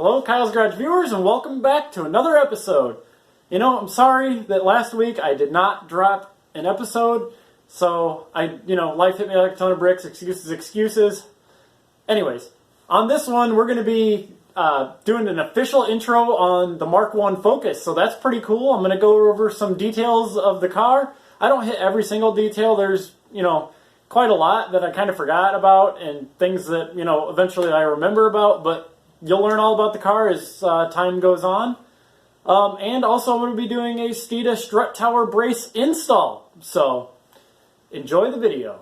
Hello, Kyle's Garage viewers, and welcome back to another episode. You know, I'm sorry that last week I did not drop an episode, so life hit me like a ton of bricks, excuses. Anyways, on this one, we're going to be doing an official intro on the Mk1 Focus, so that's pretty cool. I'm going to go over some details of the car. I don't hit every single detail. There's, quite a lot that I kind of forgot about and things that, eventually I remember about, but you'll learn all about the car as time goes on. And also I'm going to be doing a STEEDA strut tower brace install. So enjoy the video.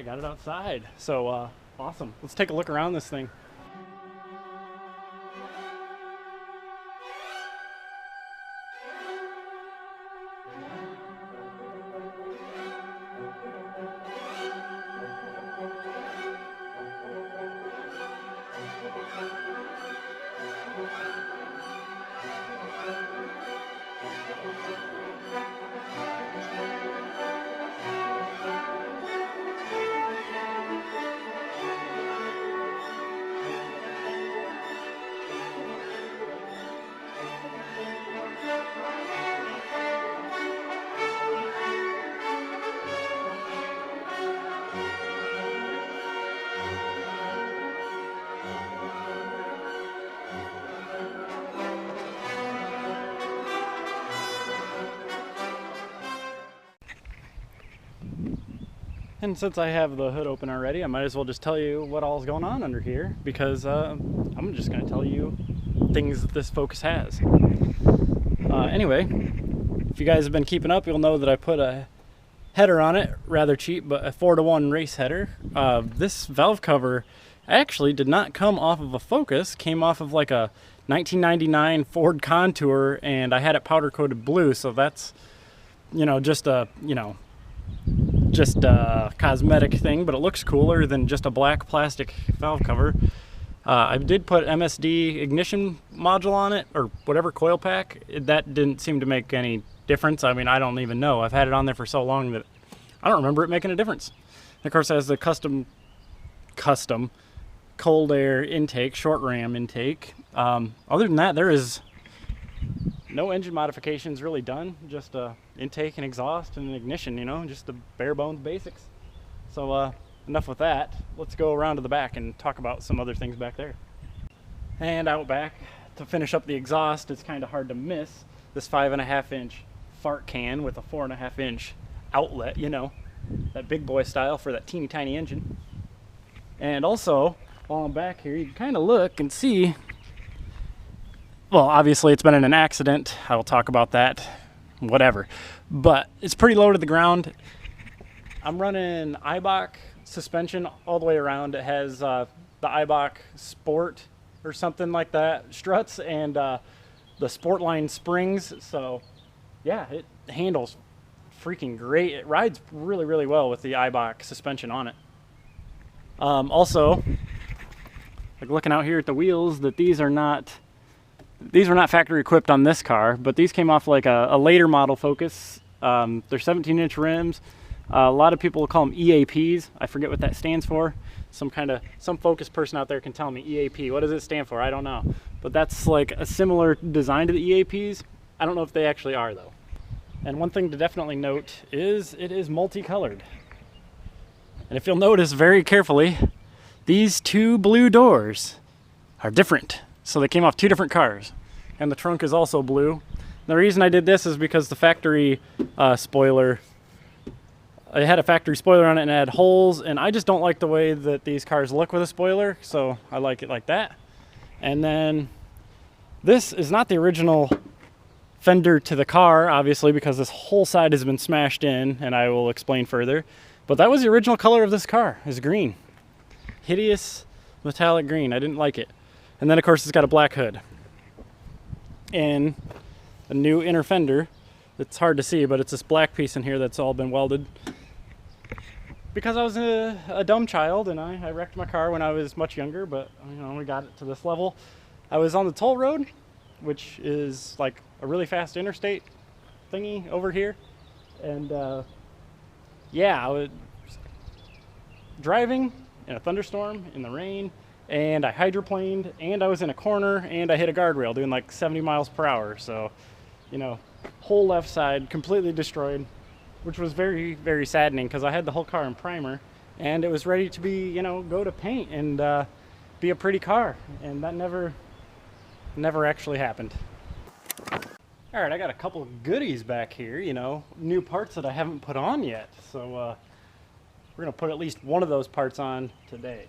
Got it outside. So awesome. Let's take a look around this thing. And since I have the hood open already, I might as well just tell you what all's going on under here, because I'm just going to tell you things that this Focus has. Anyway, if you guys have been keeping up, you'll know that I put a header on it, rather cheap, but a 4-to-1 race header. This valve cover actually did not come off of a Focus, came off of like a 1999 Ford Contour, and I had it powder coated blue, so that's, just a cosmetic thing, but it looks cooler than just a black plastic valve cover. I did put MSD ignition module on it, or whatever, coil pack. That didn't seem to make any difference. I mean, I don't even know. I've had it on there for so long that I don't remember it making a difference. And of course, it has the custom cold air intake, short ram intake. Other than that, there is no engine modifications really done, just intake and exhaust and ignition, just the bare bones basics. So enough with that. Let's go around to the back and talk about some other things back there. And out back, to finish up the exhaust, it's kind of hard to miss this 5.5-inch fart can with a 4.5-inch outlet, that big boy style for that teeny tiny engine. And also, while I'm back here, you can kind of look and see. Well, obviously it's been in an accident. I will talk about that, whatever. But it's pretty low to the ground. I'm running Eibach suspension all the way around. It has the Eibach Sport or something like that struts and the Sportline springs. So yeah, it handles freaking great. It rides really, really well with the Eibach suspension on it. Also, like looking out here at the wheels, that these were not factory equipped on this car, but these came off like a later model Focus. They're 17-inch rims. A lot of people call them EAPs. I forget what that stands for. Some Focus person out there can tell me EAP. What does it stand for? I don't know. But that's like a similar design to the EAPs. I don't know if they actually are though. And one thing to definitely note is it is multicolored. And if you'll notice very carefully, these two blue doors are different. So they came off two different cars, and the trunk is also blue. The reason I did this is because the factory spoiler, it had a factory spoiler on it and it had holes, and I just don't like the way that these cars look with a spoiler, so I like it like that. And then this is not the original fender to the car, obviously, because this whole side has been smashed in, and I will explain further. But that was the original color of this car, is green. Hideous metallic green. I didn't like it. And then, of course, it's got a black hood and a new inner fender It's hard to see, but it's this black piece in here that's all been welded. Because I was a dumb child and I wrecked my car when I was much younger, but you know, we got it to this level. I was on the toll road, which is like a really fast interstate thingy over here. And yeah, I was driving in a thunderstorm in the rain, and I hydroplaned, and I was in a corner, and I hit a guardrail doing like 70 miles per hour. So, you know, whole left side completely destroyed, which was very, very saddening because I had the whole car in primer and it was ready to be, you know, go to paint and be a pretty car. And that never actually happened. All right, I got a couple of goodies back here, you know, new parts that I haven't put on yet. So we're gonna put at least one of those parts on today.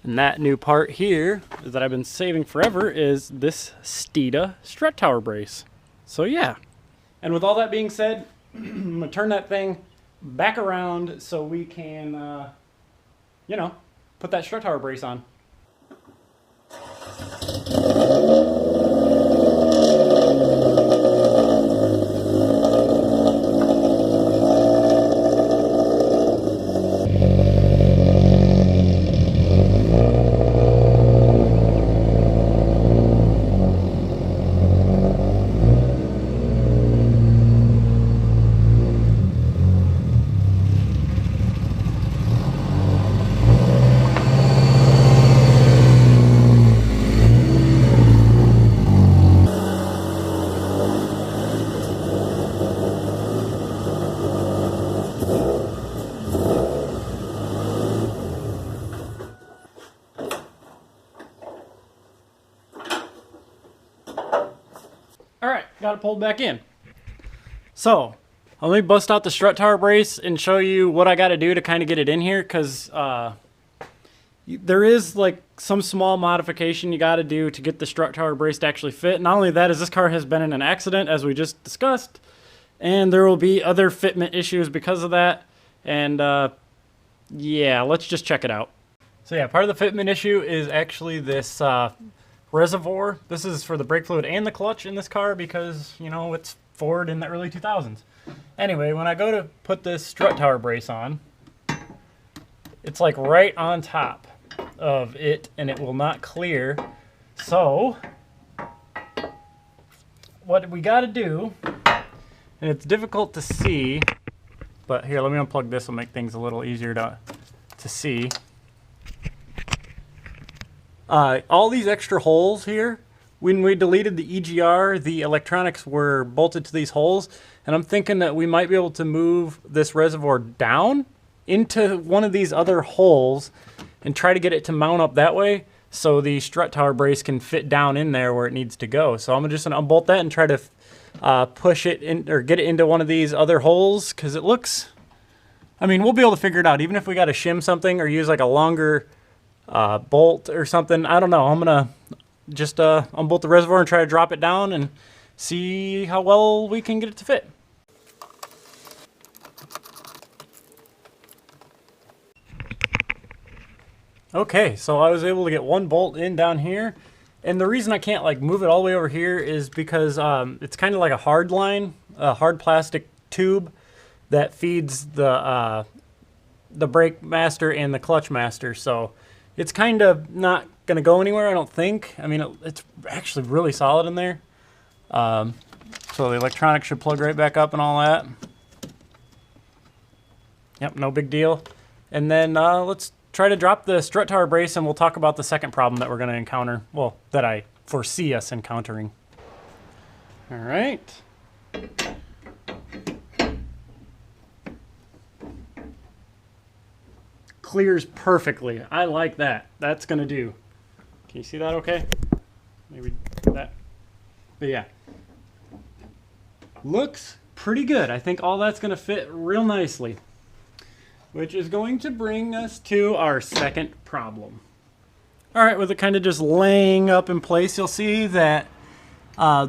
And that new part here that I've been saving forever is this STEEDA strut tower brace. So yeah. And with all that being said, I'm gonna turn that thing back around so we can, you know, put that strut tower brace on. All right, got it pulled back in. So let me bust out the strut tower brace and show you what I got to do to kind of get it in here, because there is like some small modification you got to do to get the strut tower brace to actually fit. Not only that, is this car has been in an accident, as we just discussed, and there will be other fitment issues because of that. And yeah, let's just check it out. So yeah, part of the fitment issue is actually this reservoir. This is for the brake fluid and the clutch in this car because, you know, it's Ford in the early 2000s. Anyway, when I go to put this strut tower brace on, it's like right on top of it and it will not clear. So what we got to do, and it's difficult to see, but here, let me unplug this, will make things a little easier to see. All these extra holes here, when we deleted the EGR, the electronics were bolted to these holes, and I'm thinking that we might be able to move this reservoir down into one of these other holes and try to get it to mount up that way so the strut tower brace can fit down in there where it needs to go. So I'm just gonna unbolt that and try to push it in, or get it into one of these other holes, because it looks, I mean, we'll be able to figure it out even if we got to shim something or use like a longer bolt or something. I don't know. I'm gonna just unbolt the reservoir and try to drop it down and see how well we can get it to fit. Okay, so I was able to get one bolt in down here, and the reason I can't like move it all the way over here is because it's kind of like a hard line, a hard plastic tube that feeds the brake master and the clutch master. So it's kind of not going to go anywhere, I don't think. I mean, it's actually really solid in there. So the electronics should plug right back up and all that. Yep, no big deal. And then let's try to drop the strut tower brace, and we'll talk about the second problem that we're going to encounter. Well, that I foresee us encountering. All right. Clears perfectly. I like that. That's gonna do. Can you see that okay? Maybe that. But yeah. Looks pretty good. I think all that's gonna fit real nicely. Which is going to bring us to our second problem. All right, with it kind of just laying up in place, you'll see that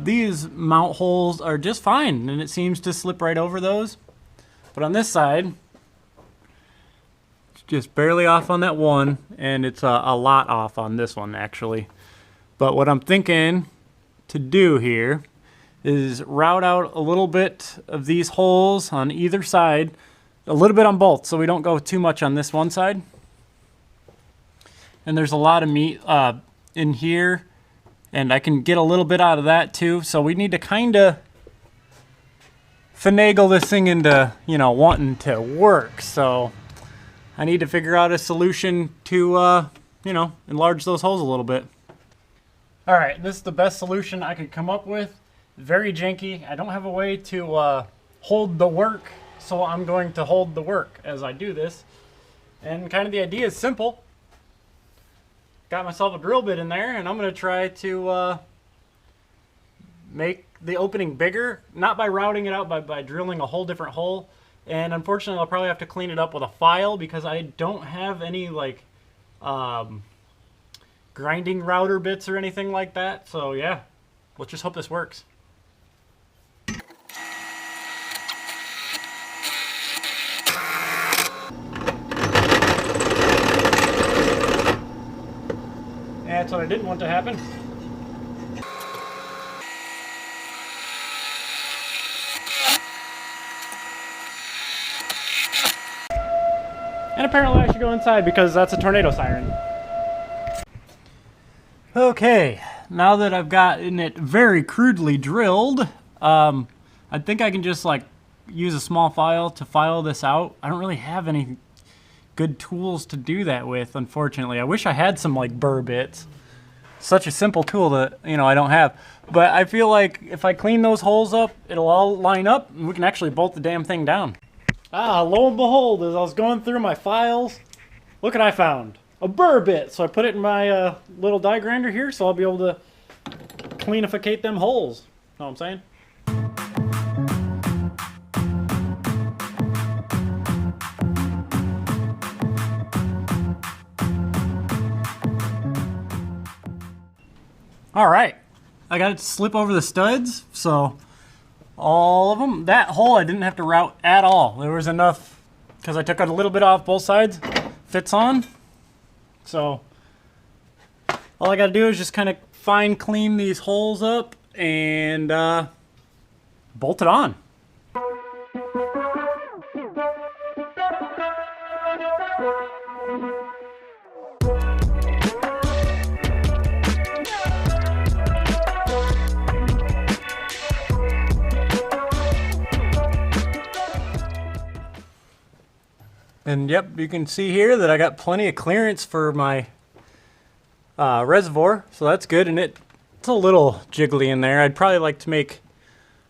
these mount holes are just fine, and it seems to slip right over those. But on this side, just barely off on that one, and it's a lot off on this one actually. But what I'm thinking to do here is route out a little bit of these holes on either side, a little bit on both, so we don't go too much on this one side. And there's a lot of meat in here, and I can get a little bit out of that too. So we need to kind of finagle this thing into, you know, wanting to work. So I need to figure out a solution to, you know, enlarge those holes a little bit. All right, this is the best solution I could come up with. Very janky. I don't have a way to hold the work, so I'm going to hold the work as I do this. And kind of the idea is simple. Got myself a drill bit in there, and I'm going to try to make the opening bigger, not by routing it out, but by drilling a whole different hole. And unfortunately, I'll probably have to clean it up with a file because I don't have any like grinding router bits or anything like that. So yeah, let's just hope this works. That's what I didn't want to happen. And apparently I should go inside because that's a tornado siren. Okay, now that I've gotten it very crudely drilled, I think I can just like use a small file to file this out. I don't really have any good tools to do that with, unfortunately. I wish I had some like burr bits. Such a simple tool that, you know, I don't have. But I feel like if I clean those holes up, it'll all line up and we can actually bolt the damn thing down. Ah, lo and behold, as I was going through my files, look what I found. A burr bit. So I put it in my little die grinder here, so I'll be able to cleanificate them holes. Know what I'm saying? All right, I got it to slip over the studs, so all of them. That hole I didn't have to route at all. There was enough, because I took out a little bit off both sides, fits on. So all I got to do is just kind of fine clean these holes up and bolt it on. And yep, you can see here that I got plenty of clearance for my reservoir, so that's good. And it's a little jiggly in there. I'd probably like to make,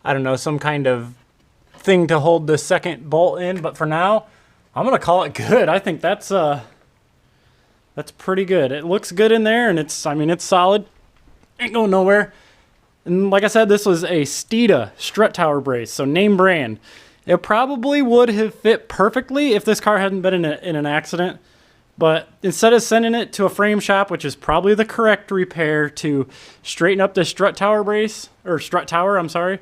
I don't know, some kind of thing to hold the second bolt in, but for now, I'm gonna call it good. I think that's pretty good. It looks good in there, and it's, I mean, it's solid. Ain't going nowhere. And like I said, this was a STEEDA strut tower brace, so name brand. It probably would have fit perfectly if this car hadn't been in an accident. But instead of sending it to a frame shop, which is probably the correct repair to straighten up this strut tower brace, or strut tower, I'm sorry,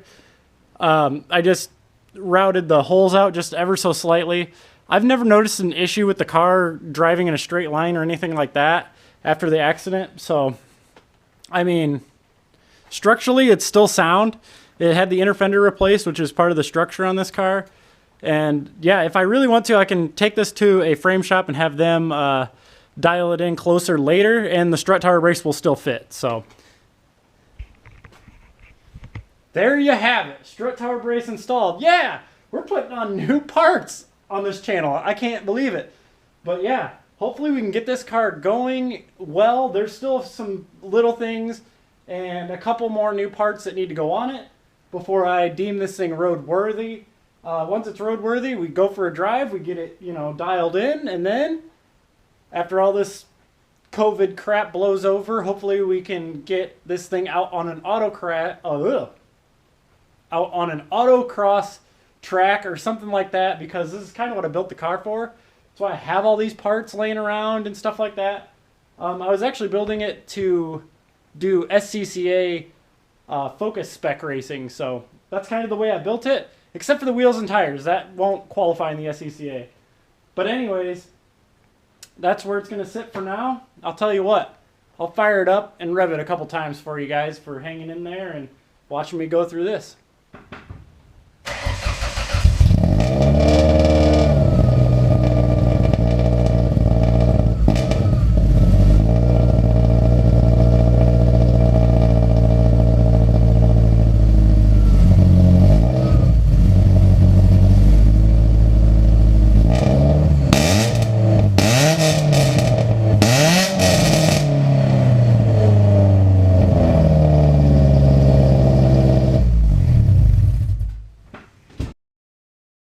I just routed the holes out just ever so slightly. I've never noticed an issue with the car driving in a straight line or anything like that after the accident. So, I mean, structurally, it's still sound. It had the inner fender replaced, which is part of the structure on this car. And yeah, if I really want to, I can take this to a frame shop and have them dial it in closer later, and the strut tower brace will still fit. So there you have it. Strut tower brace installed. Yeah, we're putting on new parts on this channel. I can't believe it. But yeah, hopefully we can get this car going well. There's still some little things and a couple more new parts that need to go on it before I deem this thing roadworthy. Once it's roadworthy, we go for a drive, we get it, you know, dialed in, and then after all this COVID crap blows over, hopefully we can get this thing out on an autocross track or something like that, because this is kind of what I built the car for. That's why I have all these parts laying around and stuff like that. I was actually building it to do SCCA Focus spec racing, so that's kind of the way I built it, except for the wheels and tires. That won't qualify in the SCCA. But anyways, that's where it's going to sit for now. I'll tell you what, I'll fire it up and rev it a couple times for you guys for hanging in there, and we'll watching me go through this.